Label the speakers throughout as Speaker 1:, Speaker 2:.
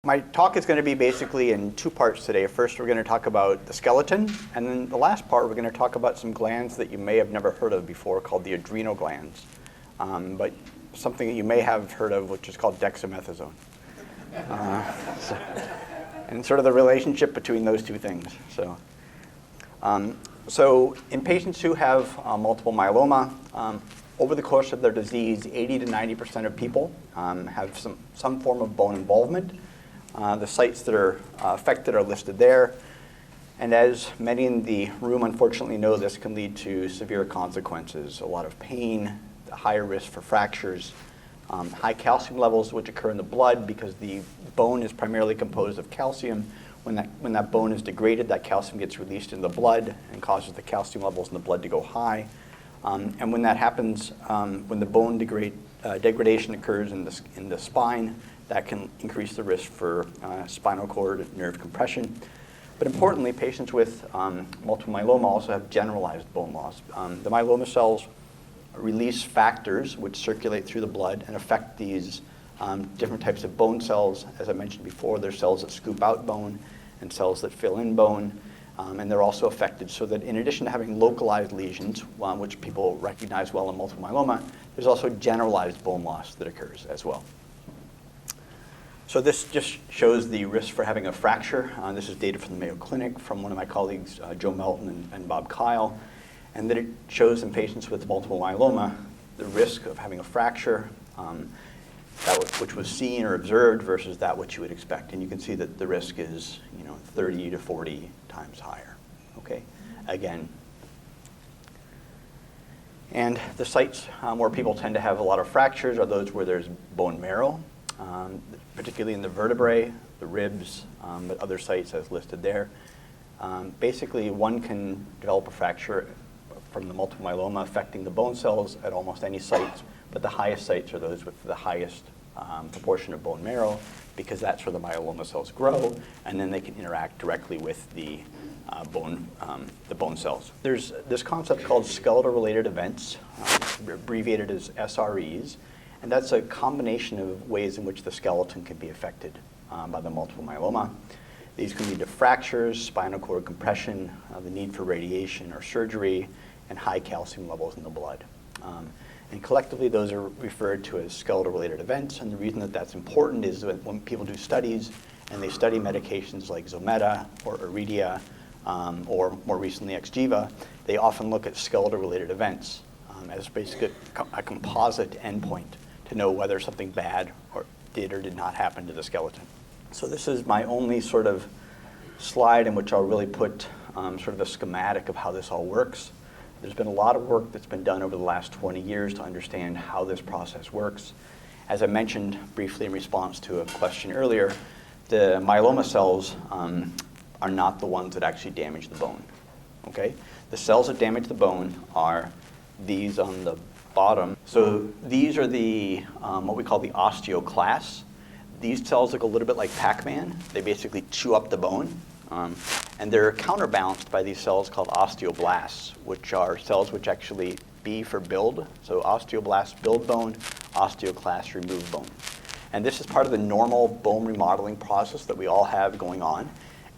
Speaker 1: My talk is going to be basically in two parts today. First, we're going to talk about the skeleton, and then the last part, we're going to talk about some glands that you may have never heard of before called the adrenal glands, but something that you may have heard of, which is called dexamethasone. And sort of the relationship between those two things. So in patients who have multiple myeloma, over the course of their disease, 80 to 90% of people have some form of bone involvement. The sites that are affected are listed there. And as many in the room unfortunately know, this can lead to severe consequences, a lot of pain, a higher risk for fractures, high calcium levels which occur in the blood because the bone is primarily composed of calcium. When that bone is degraded, that calcium gets released into the blood and causes the calcium levels in the blood to go high. And when that happens, when the bone degradation occurs in the spine, that can increase the risk for spinal cord nerve compression. But importantly, patients with multiple myeloma also have generalized bone loss. The myeloma cells release factors which circulate through the blood and affect these different types of bone cells. As I mentioned before, there's cells that scoop out bone and cells that fill in bone. And they're also affected so that in addition to having localized lesions, which people recognize well in multiple myeloma, there's also generalized bone loss that occurs as well. So this just shows the risk for having a fracture. This is data from the Mayo Clinic from one of my colleagues, Joe Melton and Bob Kyle. And then it shows in patients with multiple myeloma the risk of having a fracture, which was seen or observed versus that which you would expect. And you can see that the risk is 30 to 40 times higher, okay? Again. And the sites where people tend to have a lot of fractures are those where there's bone marrow, particularly in the vertebrae, the ribs, but other sites as listed there. Basically, one can develop a fracture from the multiple myeloma affecting the bone cells at almost any site, but the highest sites are those with the highest proportion of bone marrow because that's where the myeloma cells grow, and then they can interact directly with the bone cells. There's this concept called skeletal-related events, abbreviated as SREs, and that's a combination of ways in which the skeleton can be affected by the multiple myeloma. These can lead to fractures, spinal cord compression, the need for radiation or surgery, and high calcium levels in the blood. And collectively, those are referred to as skeletal-related events. And the reason that that's important is that when people do studies and they study medications like Zometa or Iridia or more recently Xgeva, they often look at skeletal-related events as basically a composite endpoint to know whether something bad did or did not happen to the skeleton. So this is my only sort of slide in which I'll really put sort of a schematic of how this all works. There's been a lot of work that's been done over the last 20 years to understand how this process works. As I mentioned briefly in response to a question earlier, the myeloma cells are not the ones that actually damage the bone, okay? The cells that damage the bone are these on the bottom. So these are the, what we call the osteoclasts. These cells look a little bit like Pac-Man. They basically chew up the bone. And they're counterbalanced by these cells called osteoblasts, which are cells which actually B for build. So osteoblasts build bone, osteoclasts remove bone. And this is part of the normal bone remodeling process that we all have going on.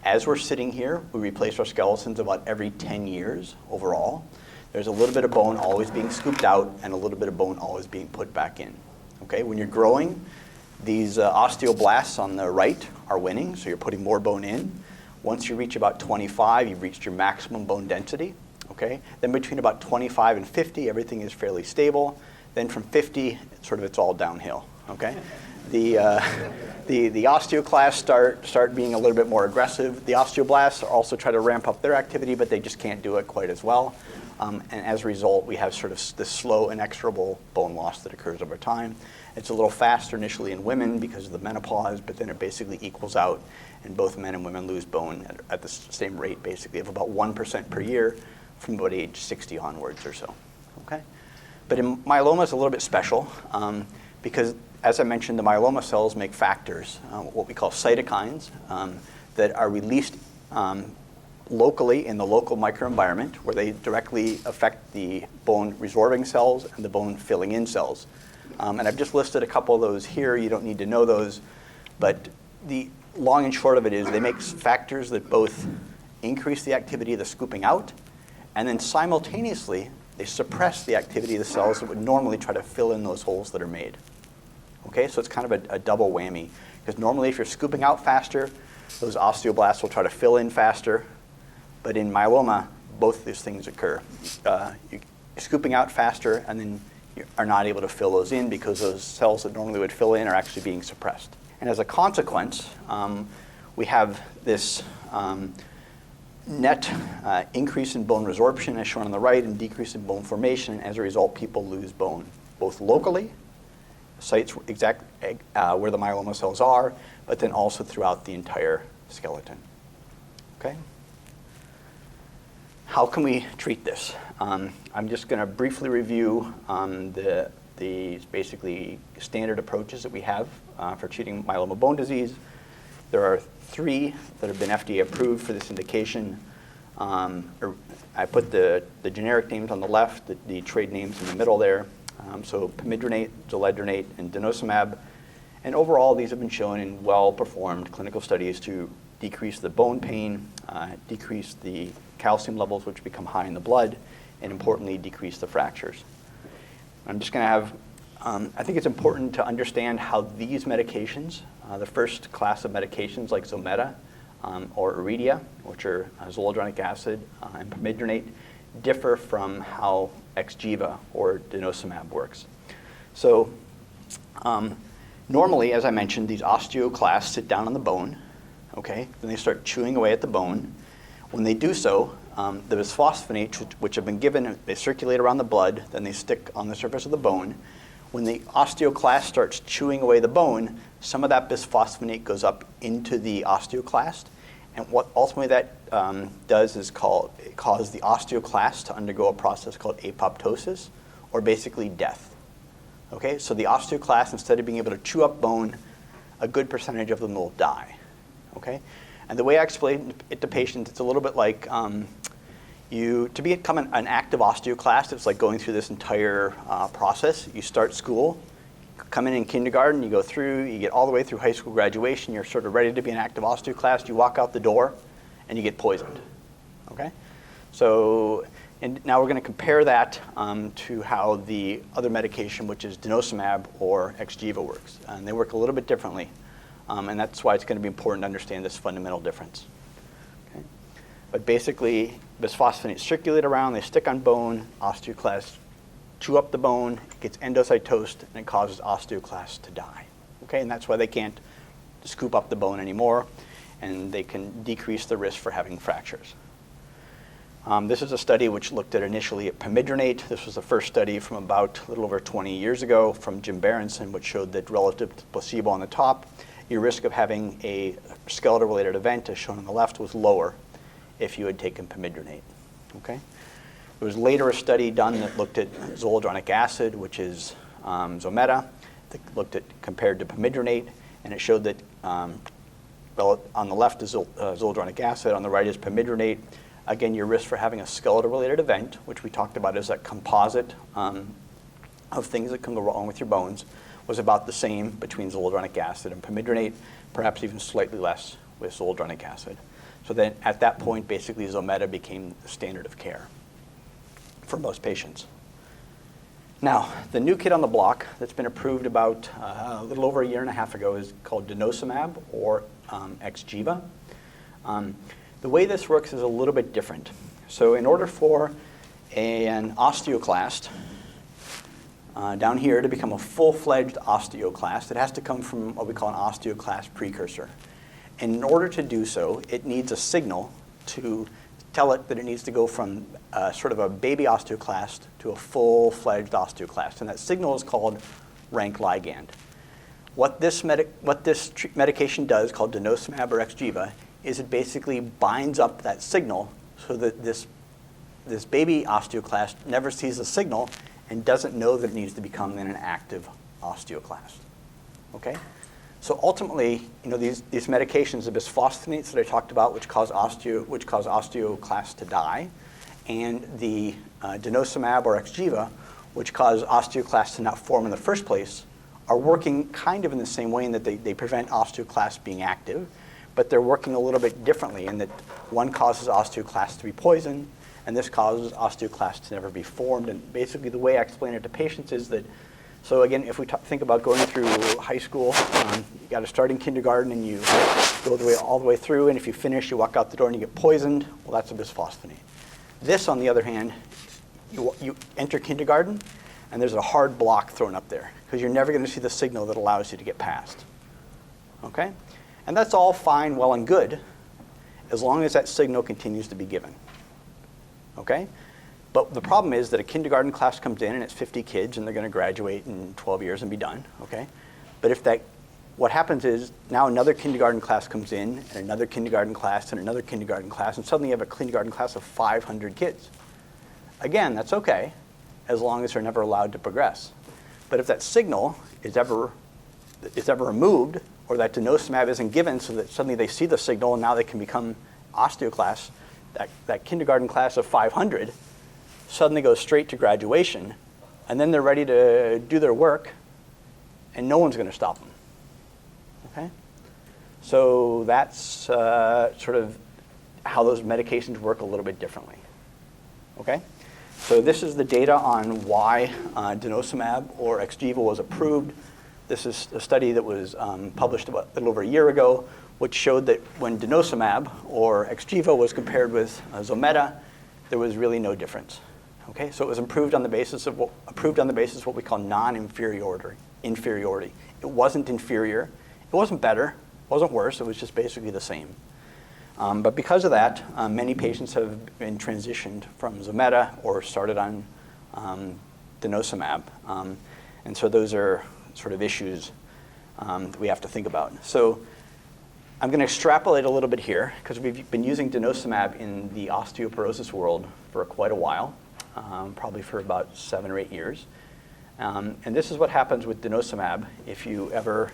Speaker 1: As we're sitting here, we replace our skeletons about every 10 years overall. There's a little bit of bone always being scooped out and a little bit of bone always being put back in. Okay, when you're growing, these osteoblasts on the right are winning, so you're putting more bone in. Once you reach about 25, you've reached your maximum bone density, okay? Then between about 25 and 50, everything is fairly stable. Then from 50, it's all downhill, okay? The osteoclasts start being a little bit more aggressive. The osteoblasts also try to ramp up their activity, but they just can't do it quite as well. And as a result, we have sort of this slow, inexorable bone loss that occurs over time. It's a little faster initially in women because of the menopause, but then it basically equals out, and both men and women lose bone at the same rate, basically, of about 1% per year from about age 60 onwards or so, okay? But in myeloma, it's a little bit special because, as I mentioned, the myeloma cells make factors, what we call cytokines, that are released locally in the local microenvironment where they directly affect the bone resorbing cells and the bone filling in cells. And I've just listed a couple of those here. You don't need to know those. But long and short of it is they make factors that both increase the activity of the scooping out, and then simultaneously they suppress the activity of the cells that would normally try to fill in those holes that are made. Okay, so it's kind of a double whammy, because normally if you're scooping out faster, those osteoblasts will try to fill in faster, but in myeloma, both of these things occur. You're scooping out faster, and then you are not able to fill those in because those cells that normally would fill in are actually being suppressed. And as a consequence, we have this net increase in bone resorption, as shown on the right, and decrease in bone formation. And as a result, people lose bone, both locally, sites where the myeloma cells are, but then also throughout the entire skeleton. Okay? How can we treat this? I'm just going to briefly review the basically standard approaches that we have for treating myeloma bone disease. There are 3 that have been FDA approved for this indication. I put the generic names on the left, the trade names in the middle there. So pamidronate, zoledronate, and denosumab. And overall, these have been shown in well-performed clinical studies to decrease the bone pain, decrease the calcium levels, which become high in the blood, and importantly, decrease the fractures. I'm just going to have, I think it's important to understand how these medications, the first class of medications like Zometa or Iridia, which are zoledronic acid and pamidronate, differ from how Xgeva or denosumab works. So normally, as I mentioned, these osteoclasts sit down on the bone, okay? Then they start chewing away at the bone. When they do so, the bisphosphonates, which have been given, they circulate around the blood, then they stick on the surface of the bone. When the osteoclast starts chewing away the bone, some of that bisphosphonate goes up into the osteoclast. And what ultimately that does is cause the osteoclast to undergo a process called apoptosis, or basically death. Okay, so the osteoclast, instead of being able to chew up bone, a good percentage of them will die. Okay, and the way I explain it to patients, it's a little bit like to become an active osteoclast, it's like going through this entire process. You start school, come in kindergarten, you go through, you get all the way through high school graduation, you're sort of ready to be an active osteoclast, you walk out the door, and you get poisoned. Okay? So, and now we're going to compare that to how the other medication, which is denosumab or Xgeva, works. And they work a little bit differently. And that's why it's going to be important to understand this fundamental difference. Okay? But basically, bisphosphonates circulate around, they stick on bone, osteoclasts chew up the bone, it gets endocytosed, and it causes osteoclasts to die. Okay, and that's why they can't scoop up the bone anymore, and they can decrease the risk for having fractures. This is a study which looked at initially at pamidronate. This was the first study from about a little over 20 years ago from Jim Berenson, which showed that relative to placebo on the top, your risk of having a skeletal-related event, as shown on the left, was lower if you had taken pamidronate. Okay? There was later a study done that looked at zoledronic acid, which is Zometa, that looked at compared to pamidronate, and it showed that on the left is zoledronic acid, on the right is pamidronate. Again, your risk for having a skeletal-related event, which we talked about as a composite of things that can go wrong with your bones, was about the same between zoledronic acid and pamidronate, perhaps even slightly less with zoledronic acid. So then at that point, basically Zometa became the standard of care for most patients. Now, the new kid on the block that's been approved about a little over a year and a half ago is called denosumab or Xgeva. The way this works is a little bit different. So in order for an osteoclast down here to become a full-fledged osteoclast, it has to come from what we call an osteoclast precursor. And in order to do so, it needs a signal to tell it that it needs to go from sort of a baby osteoclast to a full-fledged osteoclast. And that signal is called rank ligand. What this medication does, called denosumab or Xgeva, is it basically binds up that signal so that this baby osteoclast never sees the signal and doesn't know that it needs to become then an active osteoclast. Okay? So ultimately, these medications, the bisphosphonates that I talked about, which cause osteoclasts to die, and the denosumab or Xgeva, which cause osteoclasts to not form in the first place, are working kind of in the same way in that they prevent osteoclasts being active, but they're working a little bit differently in that one causes osteoclasts to be poisoned, and this causes osteoclasts to never be formed. And basically the way I explain it to patients is that, so again, if we think about going through high school, you got to start in kindergarten and you go all the way through, and if you finish, you walk out the door and you get poisoned, well, that's a bisphosphonate. This, on the other hand, you enter kindergarten, and there's a hard block thrown up there, because you're never going to see the signal that allows you to get past. Okay? And that's all fine, well, and good, as long as that signal continues to be given. Okay? But the problem is that a kindergarten class comes in and it's 50 kids and they're going to graduate in 12 years and be done. Okay? But what happens is now another kindergarten class comes in and another kindergarten class and another kindergarten class, and suddenly you have a kindergarten class of 500 kids. Again, that's okay, as long as they're never allowed to progress. But if that signal is ever removed, or that denosumab isn't given so that suddenly they see the signal and now they can become osteoclasts, that kindergarten class of 500 suddenly goes straight to graduation, and then they're ready to do their work, and no one's going to stop them. Okay? So that's sort of how those medications work a little bit differently. Okay? So this is the data on why denosumab or Xgeva was approved. This is a study that was published about a little over a year ago, which showed that when denosumab or Xgeva was compared with Zometa, there was really no difference. Okay, so it was approved on the basis of what we call non-inferiority. It wasn't inferior, it wasn't better, it wasn't worse. It was just basically the same. But because of that, many patients have been transitioned from Zometa or started on denosumab, and so those are sort of issues that we have to think about. So I'm going to extrapolate a little bit here, because we've been using denosumab in the osteoporosis world for quite a while, probably for about 7 or 8 years. And this is what happens with denosumab if you ever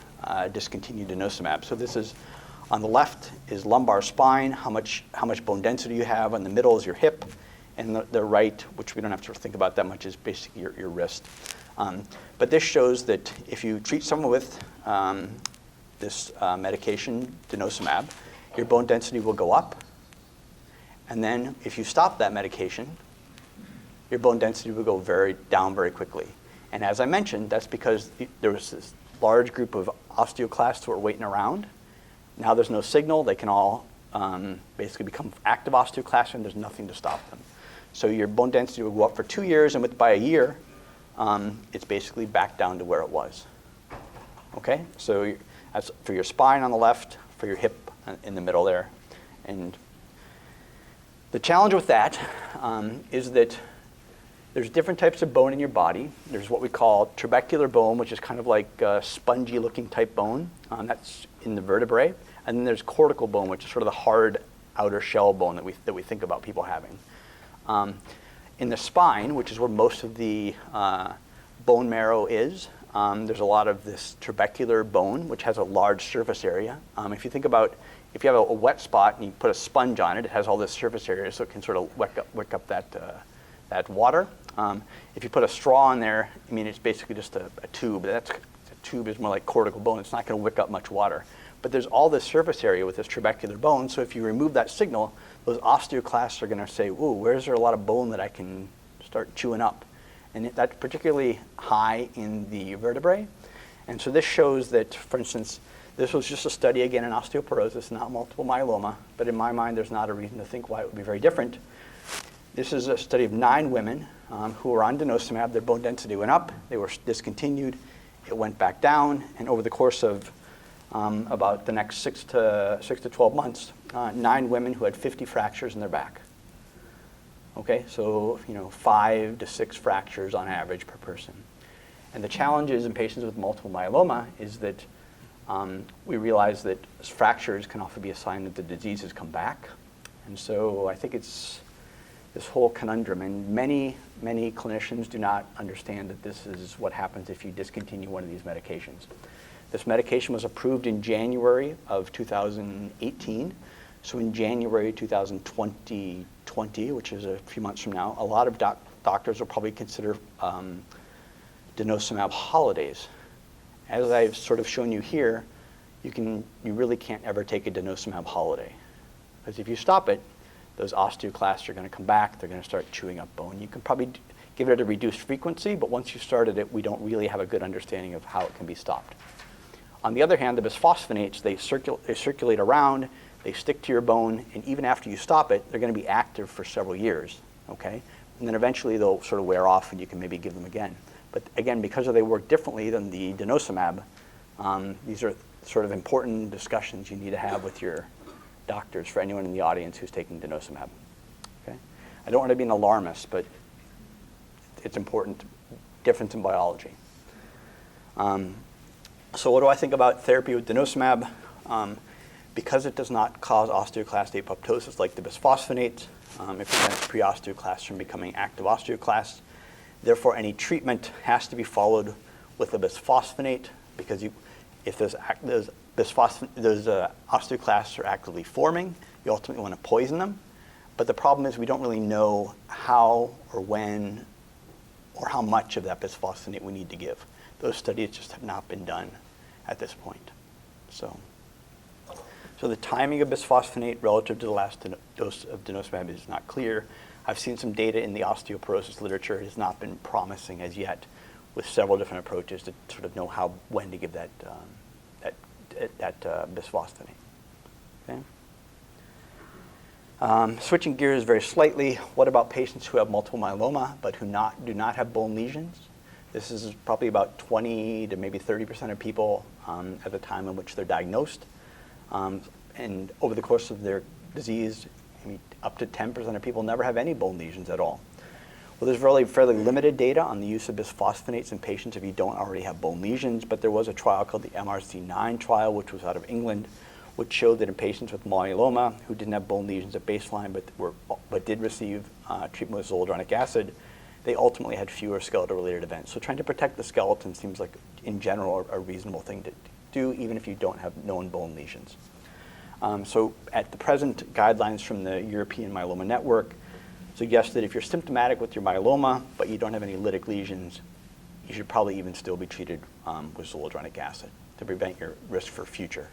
Speaker 1: discontinue denosumab. So this is, on the left is lumbar spine, how much bone density you have. On the middle is your hip, and the right, which we don't have to think about that much, is basically your wrist. But this shows that if you treat someone with this medication, denosumab, your bone density will go up. And then if you stop that medication, your bone density will go down very quickly. And as I mentioned, that's because there was this large group of osteoclasts who were waiting around. Now there's no signal. They can all basically become active osteoclasts, and there's nothing to stop them. So your bone density will go up for 2 years, and by a year, it's basically back down to where it was. Okay? So that's for your spine on the left, for your hip in the middle there. And the challenge with that is that there's different types of bone in your body. There's what we call trabecular bone, which is kind of like a spongy-looking type bone. That's in the vertebrae. And then there's cortical bone, which is sort of the hard outer shell bone that we think about people having. In the spine, which is where most of the bone marrow is, there's a lot of this trabecular bone, which has a large surface area. If you think about, if you have a wet spot and you put a sponge on it, it has all this surface area, so it can sort of wick up that water. If you put a straw in there, I mean, it's basically just a tube. A tube is more like cortical bone. It's not going to wick up much water. But there's all this surface area with this trabecular bone, so if you remove that signal, those osteoclasts are going to say, ooh, where's there a lot of bone that I can start chewing up? And that's particularly high in the vertebrae. And so this shows that, for instance, this was just a study, again, in osteoporosis, not multiple myeloma, but in my mind, there's not a reason to think why it would be very different. This is a study of 9 women who were on denosumab. Their bone density went up, they were discontinued, it went back down, and over the course of about the next 6 to 12 months, 9 women who had 50 fractures in their back. Okay, so 5 to 6 fractures on average per person. And the challenges in patients with multiple myeloma is that we realize that fractures can often be a sign that the disease has come back. And so I think it's this whole conundrum, and many clinicians do not understand that this is what happens if you discontinue one of these medications. This medication was approved in January of 2018. So in January 2020, which is a few months from now, a lot of doctors will probably consider denosumab holidays. as I've sort of shown you here, you really can't ever take a denosumab holiday. Because if you stop it, those osteoclasts are going to come back. They're going to start chewing up bone. You can probably give it at a reduced frequency, but once you started it, we don't really have a good understanding of how it can be stopped. On the other hand, the bisphosphonates, they circulate around, they stick to your bone, and even after you stop it, they're going to be active for several years, okay? And then eventually they'll sort of wear off and you can maybe give them again. But again, because they work differently than the denosumab, these are sort of important discussions you need to have with your doctors for anyone in the audience who's taking denosumab, okay? I don't want to be an alarmist, but it's important, difference in biology. So what do I think about therapy with denosumab? Because it does not cause osteoclast apoptosis like the bisphosphonates, it prevents pre-osteoclasts from becoming active osteoclasts. Therefore, any treatment has to be followed with a bisphosphonate, because if those osteoclasts are actively forming, you ultimately want to poison them. But the problem is we don't really know how or when or how much of that bisphosphonate we need to give. Those studies just have not been done at this point. So the timing of bisphosphonate relative to the last dose of denosumab is not clear. I've seen some data in the osteoporosis literature. It has not been promising as yet, with several different approaches to sort of know when to give that bisphosphonate. Okay. Switching gears very slightly, what about patients who have multiple myeloma but who do not have bone lesions? This is probably about 20 to maybe 30% of people at the time in which they're diagnosed. And over the course of their disease, up to 10% of people never have any bone lesions at all. Well, there's really fairly limited data on the use of bisphosphonates in patients if you don't already have bone lesions, but there was a trial called the MRC9 trial, which was out of England, which showed that in patients with myeloma who didn't have bone lesions at baseline but did receive treatment with zoledronic acid, they ultimately had fewer skeletal-related events. So trying to protect the skeleton seems like, in general, a reasonable thing to do, even if you don't have known bone lesions. So at the present, guidelines from the European Myeloma Network suggest that if you're symptomatic with your myeloma, but you don't have any lytic lesions, you should probably even still be treated with zoledronic acid to prevent your risk for future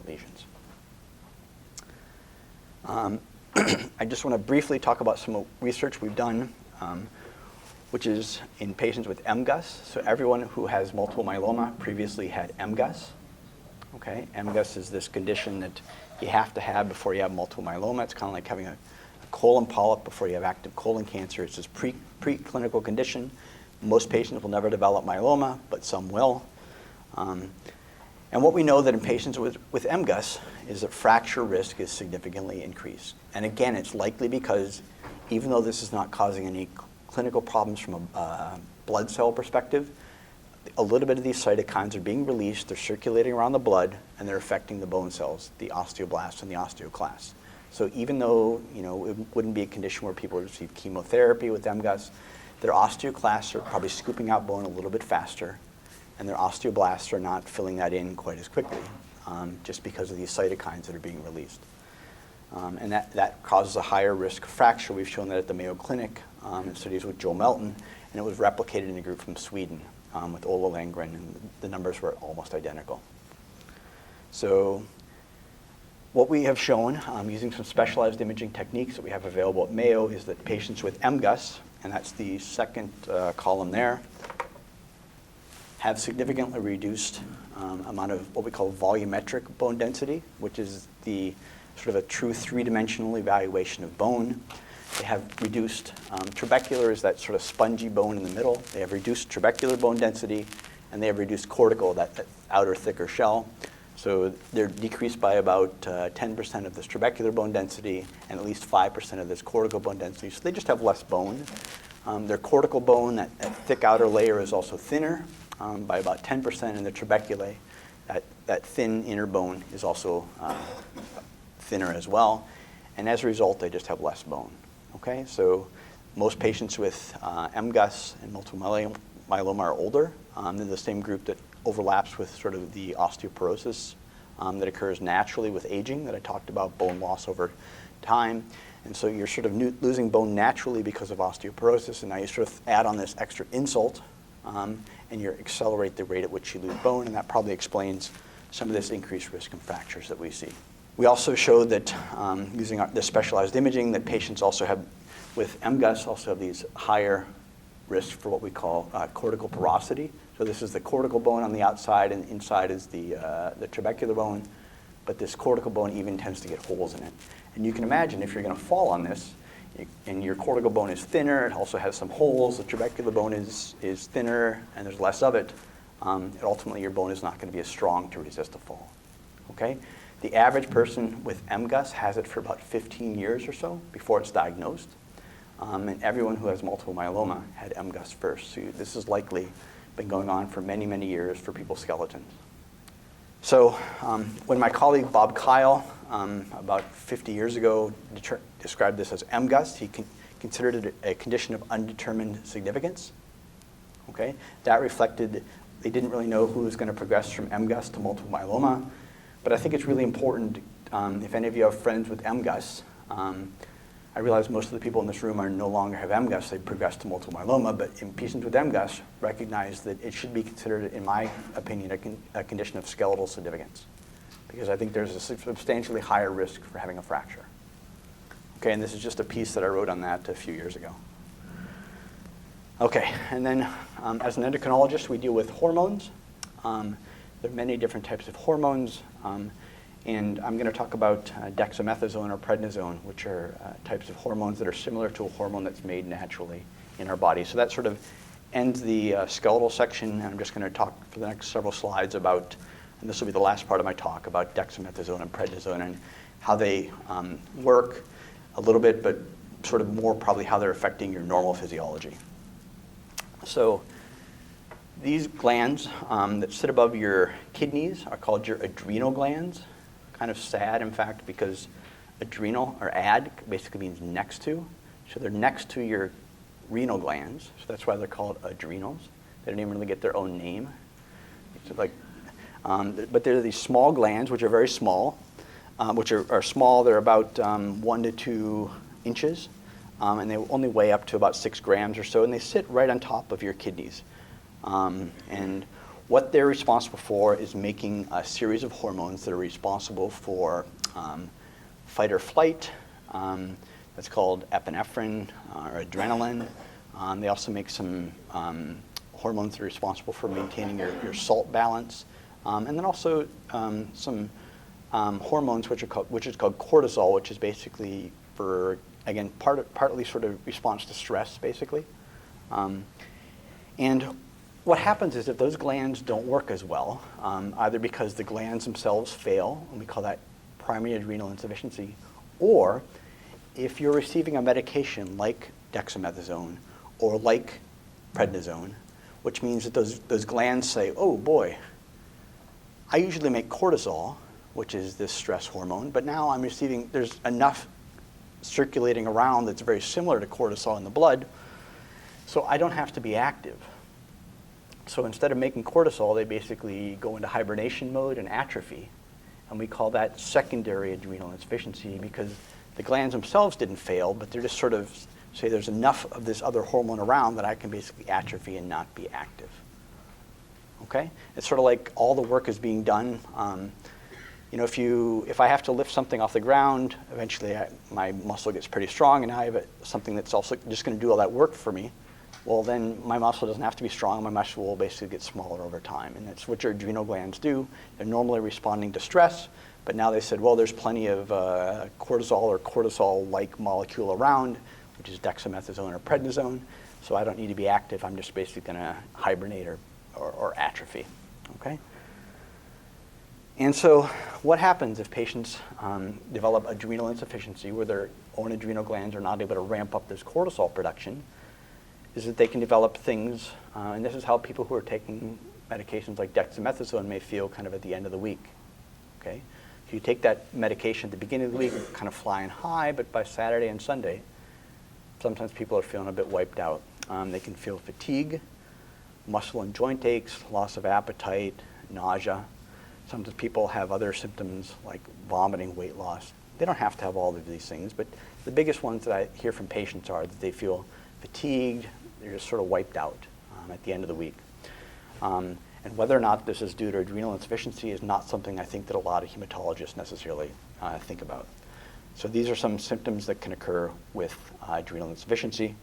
Speaker 1: lesions. I just want to briefly talk about some research we've done, which is in patients with MGUS. So everyone who has multiple myeloma previously had MGUS. Okay, MGUS is this condition that you have to have before you have multiple myeloma. It's kind of like having a colon polyp before you have active colon cancer. It's this preclinical condition. Most patients will never develop myeloma, but some will. And what we know that in patients with MGUS is that fracture risk is significantly increased. And again, it's likely because even though this is not causing any clinical problems from a blood cell perspective, a little bit of these cytokines are being released, they're circulating around the blood, and they're affecting the bone cells, the osteoblasts and the osteoclasts. So even though it wouldn't be a condition where people receive chemotherapy with MGUS, their osteoclasts are probably scooping out bone a little bit faster, and their osteoblasts are not filling that in quite as quickly, just because of these cytokines that are being released. And that causes a higher risk of fracture. We've shown that at the Mayo Clinic in studies with Joel Melton, and it was replicated in a group from Sweden with Ola Landgren, and the numbers were almost identical. So what we have shown using some specialized imaging techniques that we have available at Mayo is that patients with MGUS, and that's the second column there, have significantly reduced amount of what we call volumetric bone density, which is the sort of a true three-dimensional evaluation of bone. They have reduced, trabecular is that sort of spongy bone in the middle. They have reduced trabecular bone density, and they have reduced cortical, that outer thicker shell. So they're decreased by about 10% of this trabecular bone density and at least 5% of this cortical bone density. So they just have less bone. Their cortical bone, that thick outer layer, is also thinner by about 10%, and the trabeculae, that thin inner bone, is also thinner as well. And as a result, they just have less bone. Okay, so most patients with MGUS and multiple myeloma are older. They're the same group that overlaps with sort of the osteoporosis that occurs naturally with aging that I talked about, bone loss over time. And so you're sort of losing bone naturally because of osteoporosis, and now you sort of add on this extra insult and you accelerate the rate at which you lose bone, and that probably explains some of this increased risk in fractures that we see. We also showed that using the specialized imaging that patients also have with MGUS also have these higher risks for what we call cortical porosity. So this is the cortical bone on the outside, and inside is the trabecular bone. But this cortical bone even tends to get holes in it. And you can imagine if you're going to fall on this, and your cortical bone is thinner, it also has some holes, the trabecular bone is thinner, and there's less of it, and ultimately your bone is not going to be as strong to resist a fall. Okay? The average person with MGUS has it for about 15 years or so before it's diagnosed. And everyone who has multiple myeloma had MGUS first. So this has likely been going on for many, many years for people's skeletons. So when my colleague Bob Kyle, about 50 years ago, described this as MGUS, he considered it a condition of undetermined significance. Okay? That reflected they didn't really know who was going to progress from MGUS to multiple myeloma. But I think it's really important, if any of you have friends with MGUS, I realize most of the people in this room are no longer have MGUS, they've progressed to multiple myeloma, but in patients with MGUS, recognize that it should be considered, in my opinion, a condition of skeletal significance, because I think there's a substantially higher risk for having a fracture. Okay, and this is just a piece that I wrote on that a few years ago. Okay, and then as an endocrinologist, we deal with hormones. There are many different types of hormones. And I'm going to talk about dexamethasone or prednisone, which are types of hormones that are similar to a hormone that's made naturally in our body. So that sort of ends the skeletal section. And I'm just going to talk for the next several slides about, and this will be the last part of my talk, about dexamethasone and prednisone and how they work a little bit, but sort of more probably how they're affecting your normal physiology. So these glands that sit above your kidneys are called your adrenal glands. Kind of sad, in fact, because adrenal, or ad, basically means next to. So they're next to your renal glands. So that's why they're called adrenals. They don't even really get their own name. It's like, but they're these small glands, which are very small, which are small. They're about 1 to 2 inches, and they only weigh up to about 6 grams or so, and they sit right on top of your kidneys. And what they're responsible for is making a series of hormones that are responsible for fight or flight. That's called epinephrine or adrenaline. They also make some hormones that are responsible for maintaining your salt balance. And then also some hormones which is called cortisol, which is basically for, again, partly sort of response to stress, basically. And what happens is if those glands don't work as well, either because the glands themselves fail, and we call that primary adrenal insufficiency, or if you're receiving a medication like dexamethasone or like prednisone, which means that those glands say, oh boy, I usually make cortisol, which is this stress hormone, but now I'm receiving, there's enough circulating around that's very similar to cortisol in the blood, so I don't have to be active. So instead of making cortisol, they basically go into hibernation mode and atrophy. And we call that secondary adrenal insufficiency because the glands themselves didn't fail, but they're just sort of say there's enough of this other hormone around that I can basically atrophy and not be active. Okay? It's sort of like all the work is being done. If I have to lift something off the ground, eventually my muscle gets pretty strong, and now I have something that's also just going to do all that work for me. Well, then my muscle doesn't have to be strong. My muscle will basically get smaller over time. And that's what your adrenal glands do. They're normally responding to stress, but now they said, well, there's plenty of cortisol or cortisol-like molecule around, which is dexamethasone or prednisone, so I don't need to be active. I'm just basically going to hibernate or atrophy. Okay? And so what happens if patients develop adrenal insufficiency where their own adrenal glands are not able to ramp up this cortisol production is that they can develop things, and this is how people who are taking medications like dexamethasone may feel kind of at the end of the week. Okay? If you take that medication at the beginning of the week, kind of flying high, but by Saturday and Sunday, sometimes people are feeling a bit wiped out. They can feel fatigue, muscle and joint aches, loss of appetite, nausea. Sometimes people have other symptoms like vomiting, weight loss. They don't have to have all of these things, but the biggest ones that I hear from patients are that they feel fatigued, they're just sort of wiped out. at the end of the week. And whether or not this is due to adrenal insufficiency is not something I think that a lot of hematologists necessarily think about. So these are some symptoms that can occur with adrenal insufficiency.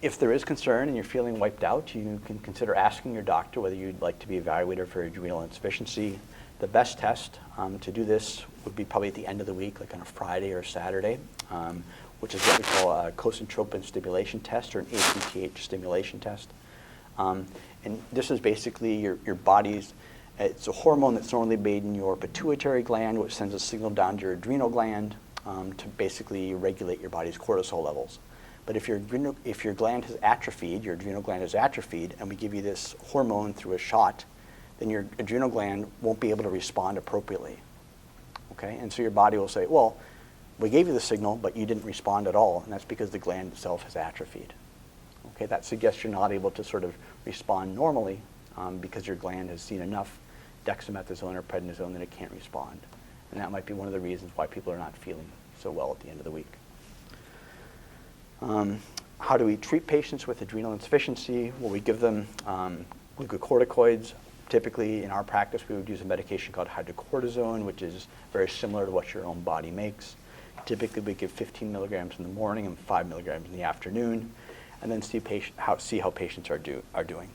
Speaker 1: If there is concern and you're feeling wiped out, you can consider asking your doctor whether you'd like to be evaluated for adrenal insufficiency. The best test to do this would be probably at the end of the week, like on a Friday or Saturday, which is what we call a consotropin stimulation test or an ACTH stimulation test. And this is basically your body's, it's a hormone that's normally made in your pituitary gland, which sends a signal down to your adrenal gland to basically regulate your body's cortisol levels. But if your gland has atrophied, your adrenal gland is atrophied, and we give you this hormone through a shot, then your adrenal gland won't be able to respond appropriately. Okay? And so your body will say, well, we gave you the signal, but you didn't respond at all, and that's because the gland itself has atrophied. Okay, that suggests you're not able to sort of respond normally because your gland has seen enough dexamethasone or prednisone that it can't respond. And that might be one of the reasons why people are not feeling so well at the end of the week. How do we treat patients with adrenal insufficiency? Well, we give them glucocorticoids. Typically, in our practice, we would use a medication called hydrocortisone, which is very similar to what your own body makes. Typically, we give 15 milligrams in the morning and 5 milligrams in the afternoon, and then see how patients are doing.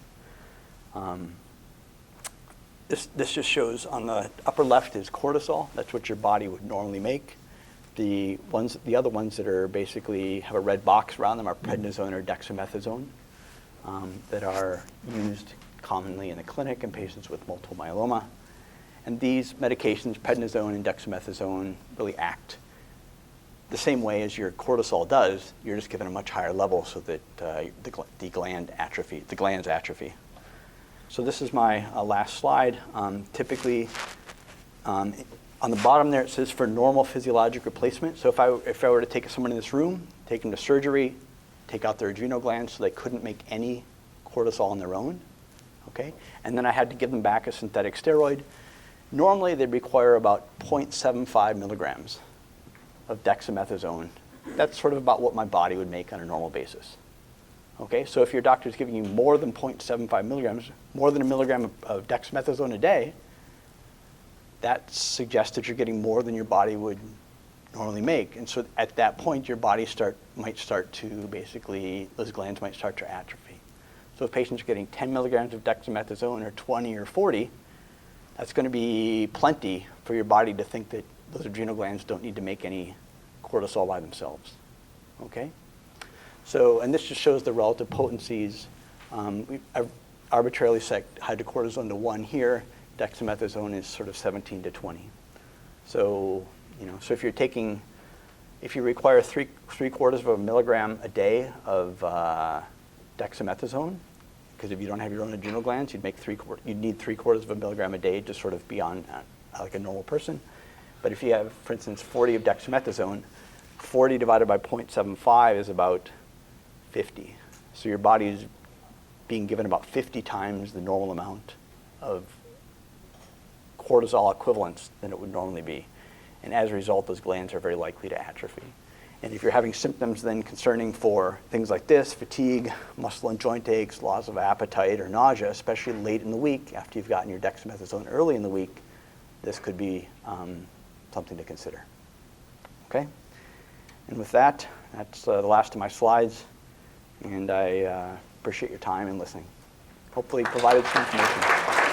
Speaker 1: This just shows on the upper left is cortisol. That's what your body would normally make. The other ones that are basically have a red box around them are prednisone or dexamethasone that are used commonly in the clinic in patients with multiple myeloma. And these medications, prednisone and dexamethasone, really act the same way as your cortisol does. You're just given a much higher level so that the glands atrophy. So this is my last slide. Typically, on the bottom there it says for normal physiologic replacement. So if I were to take someone in this room, take them to surgery, take out their adrenal glands so they couldn't make any cortisol on their own, okay? And then I had to give them back a synthetic steroid. Normally they'd require about 0.75 milligrams of dexamethasone. That's sort of about what my body would make on a normal basis. Okay, so if your doctor is giving you more than 0.75 milligrams, more than a milligram of dexamethasone a day, that suggests that you're getting more than your body would normally make. And so at that point, your body might start to basically, those glands might start to atrophy. So if patients are getting 10 milligrams of dexamethasone or 20 or 40, that's going to be plenty for your body to think that those adrenal glands don't need to make any cortisol by themselves. Okay? So, and this just shows the relative potencies. I've arbitrarily set hydrocortisone to 1 here. Dexamethasone is sort of 17 to 20. So, so if you require three quarters of a milligram a day of dexamethasone, because if you don't have your own adrenal glands, you'd need 3/4 of a milligram a day to sort of be on like a normal person. But if you have, for instance, 40 of dexamethasone, 40 divided by 0.75 is about 50. So your body is being given about 50 times the normal amount of cortisol equivalents than it would normally be. And as a result, those glands are very likely to atrophy. And if you're having symptoms then concerning for things like this, fatigue, muscle and joint aches, loss of appetite, or nausea, especially late in the week after you've gotten your dexamethasone early in the week, this could be something to consider. Okay? And with that, that's the last of my slides. And I appreciate your time and listening. Hopefully provided some information.